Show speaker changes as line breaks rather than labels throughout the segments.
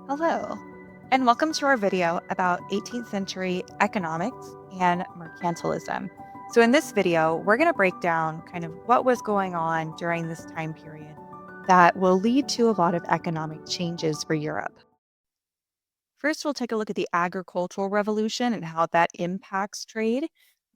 Hello, and welcome to our video about 18th century economics and mercantilism. So, in this video, we're going to break down kind of what was going on during this time period that will lead to a lot of economic changes for Europe. First, we'll take a look at the agricultural revolution and how that impacts trade.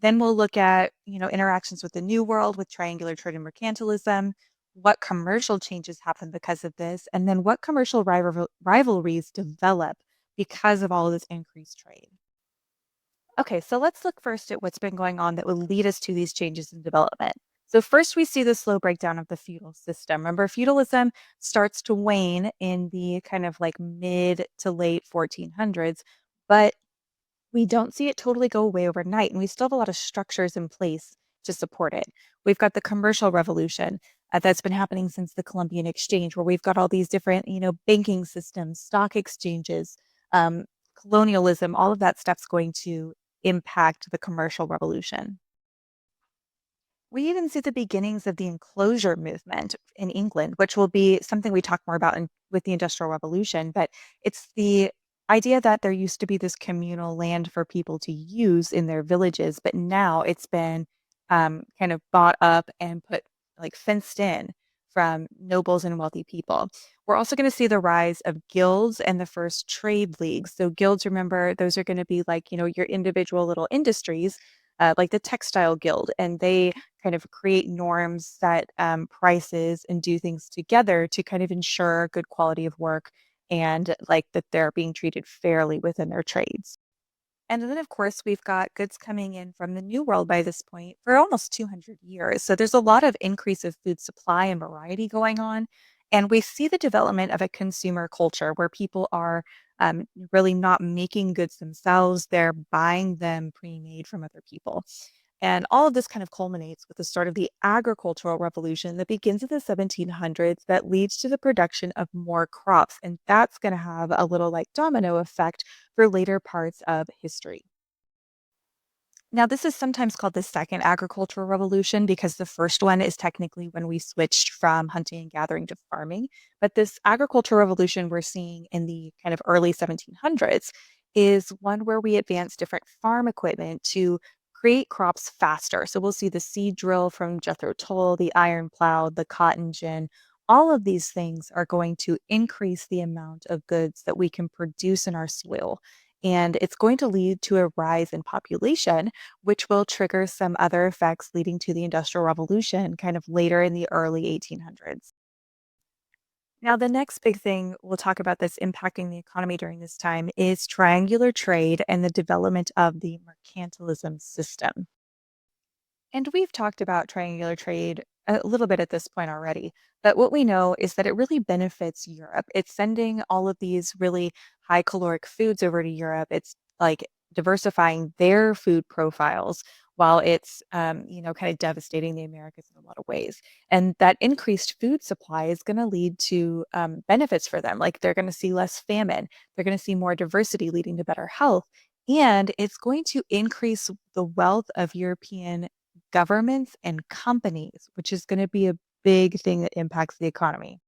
Then we'll look at, interactions with the New World with triangular trade and mercantilism, what commercial changes happen because of this, and then what commercial rivalries develop because of all of this increased trade. Okay, so let's look first at what's been going on that will lead us to these changes in development. So, first, we see the slow breakdown of the feudal system. Remember, feudalism starts to wane in the kind of like mid to late 1400s, but we don't see it totally go away overnight. And we still have a lot of structures in place to support it. We've got the commercial revolution that's been happening since the Columbian Exchange, where we've got all these different, banking systems, stock exchanges, um, colonialism, all of that stuff's going to impact the commercial revolution. We even see the beginnings of the enclosure movement in England, which will be something we talk more about with the Industrial Revolution. But it's the idea that there used to be this communal land for people to use in their villages, but now it's been kind of bought up and put like fenced in from nobles and wealthy people. We're also going to see the rise of guilds and the first trade leagues. So guilds, remember, those are going to be like, your individual little industries, like the textile guild, and they kind of create norms, set prices, and do things together to kind of ensure good quality of work and like that they're being treated fairly within their trades. And then, of course, we've got goods coming in from the New World by this point for almost 200 years. So there's a lot of increase of food supply and variety going on. And we see the development of a consumer culture where people are really not making goods themselves, they're buying them pre made from other people. And all of this kind of culminates with the start of the agricultural revolution that begins in the 1700s that leads to the production of more crops. And that's going to have a little like domino effect for later parts of history. Now, this is sometimes called the second agricultural revolution because the first one is technically when we switched from hunting and gathering to farming. But this agricultural revolution we're seeing in the kind of early 1700s is one where we advance different farm equipment to create crops faster. So we'll see the seed drill from Jethro Tull, the iron plow, the cotton gin. All of these things are going to increase the amount of goods that we can produce in our soil. And it's going to lead to a rise in population, which will trigger some other effects leading to the Industrial Revolution kind of later in the early 1800s. Now, the next big thing we'll talk about that's impacting the economy during this time is triangular trade and the development of the mercantilism system. And we've talked about triangular trade a little bit at this point already. But what we know is that it really benefits Europe. It's sending all of these really high caloric foods over to Europe. It's like diversifying their food profiles while it's, kind of devastating the Americas in a lot of ways. And that increased food supply is going to lead to benefits for them. Like they're going to see less famine, they're going to see more diversity leading to better health. And it's going to increase the wealth of European governments and companies, which is going to be a big thing that impacts the economy.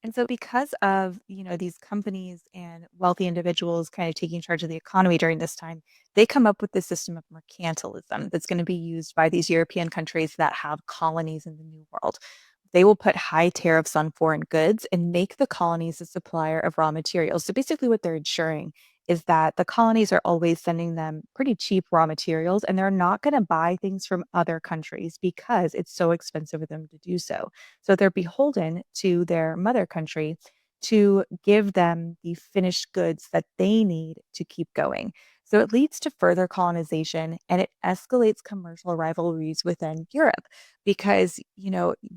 And so because of, these companies and wealthy individuals kind of taking charge of the economy during this time, they come up with this system of mercantilism that's going to be used by these European countries that have colonies in the New World. They will put high tariffs on foreign goods and make the colonies a supplier of raw materials. So basically, what they're ensuring is that the colonies are always sending them pretty cheap raw materials and they're not going to buy things from other countries because it's so expensive for them to do so. So they're beholden to their mother country to give them the finished goods that they need to keep going. So it leads to further colonization and it escalates commercial rivalries within Europe because,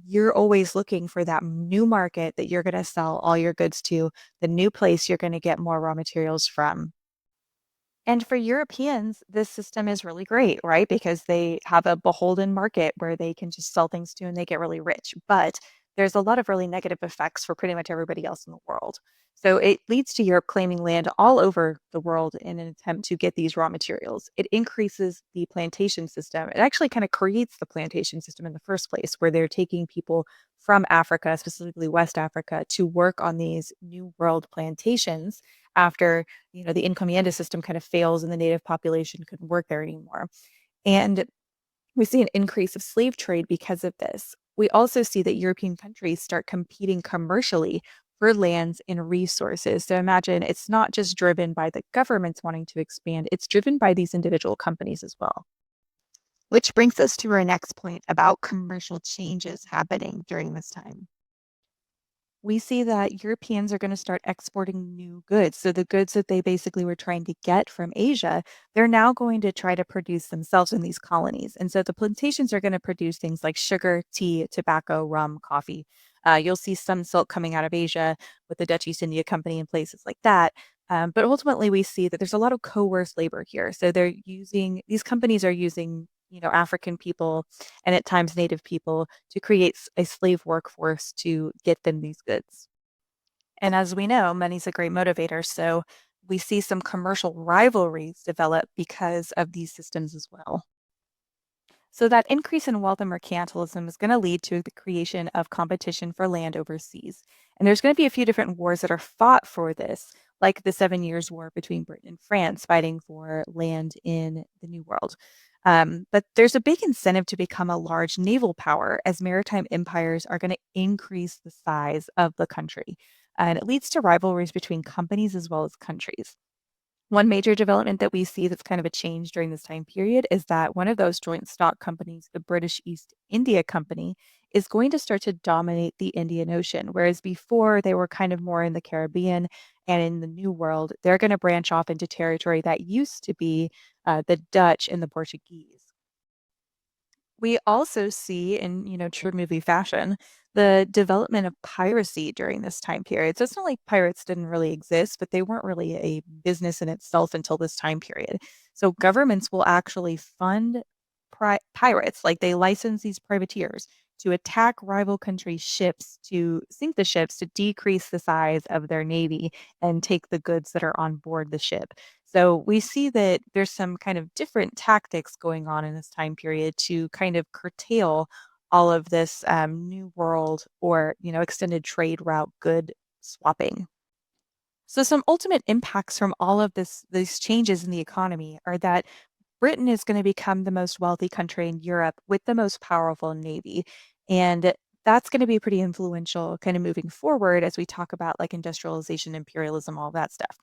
you're always looking for that new market that you're going to sell all your goods to, the new place you're going to get more raw materials from. And for Europeans, this system is really great, right? Because they have a beholden market where they can just sell things to and they get really rich. But there's a lot of really negative effects for pretty much everybody else in the world. So it leads to Europe claiming land all over the world in an attempt to get these raw materials. It increases the plantation system. It actually kind of creates the plantation system in the first place, where they're taking people from Africa, specifically West Africa, to work on these new world plantations after, the encomienda system kind of fails and the native population couldn't work there anymore. And we see an increase of slave trade because of this. We also see that European countries start competing commercially for lands and resources. So imagine it's not just driven by the governments wanting to expand, it's driven by these individual companies as well. Which brings us to our next point about commercial changes happening during this time. We see that Europeans are going to start exporting new goods. So the goods that they basically were trying to get from Asia, they're now going to try to produce themselves in these colonies. And so the plantations are going to produce things like sugar, tea, tobacco, rum, coffee. You'll see some silk coming out of Asia with the Dutch East India Company and places like that. But ultimately, we see that there's a lot of coerced labor here. So these companies are using, African people and at times Native people to create a slave workforce to get them these goods. And as we know, money's a great motivator. So we see some commercial rivalries develop because of these systems as well. So that increase in wealth and mercantilism is going to lead to the creation of competition for land overseas. And there's going to be a few different wars that are fought for this, like the Seven Years' War between Britain and France, fighting for land in the New World. But there's a big incentive to become a large naval power as maritime empires are going to increase the size of the country. And it leads to rivalries between companies as well as countries. One major development that we see that's kind of a change during this time period is that one of those joint stock companies, the British East India Company, is going to start to dominate the Indian Ocean. Whereas before they were kind of more in the Caribbean and in the New World, they're going to branch off into territory that used to be the Dutch and the Portuguese. We also see in, true movie fashion, the development of piracy during this time period. So it's not like pirates didn't really exist, but they weren't really a business in itself until this time period. So governments will actually fund pirates, like they license these privateers to attack rival countries' ships, to sink the ships, to decrease the size of their navy and take the goods that are on board the ship. So we see that there's some kind of different tactics going on in this time period to kind of curtail all of this new world or, extended trade route good swapping. So some ultimate impacts from all of these changes in the economy are that Britain is going to become the most wealthy country in Europe with the most powerful navy. And that's going to be pretty influential kind of moving forward as we talk about like industrialization, imperialism, all that stuff.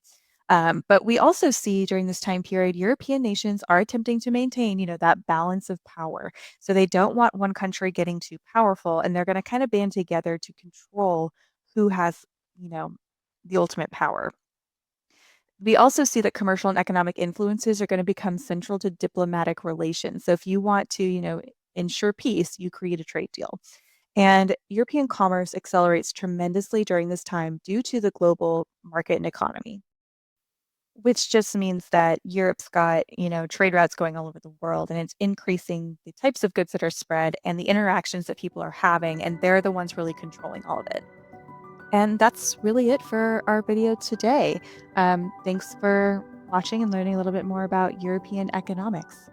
But we also see during this time period, European nations are attempting to maintain, that balance of power. So they don't want one country getting too powerful, and they're going to kind of band together to control who has, you know, the ultimate power. We also see that commercial and economic influences are going to become central to diplomatic relations. So if you want to, ensure peace, you create a trade deal. And European commerce accelerates tremendously during this time due to the global market and economy, which just means that Europe's got, trade routes going all over the world and it's increasing the types of goods that are spread and the interactions that people are having. And they're the ones really controlling all of it. And that's really it for our video today. Thanks for watching and learning a little bit more about European economics.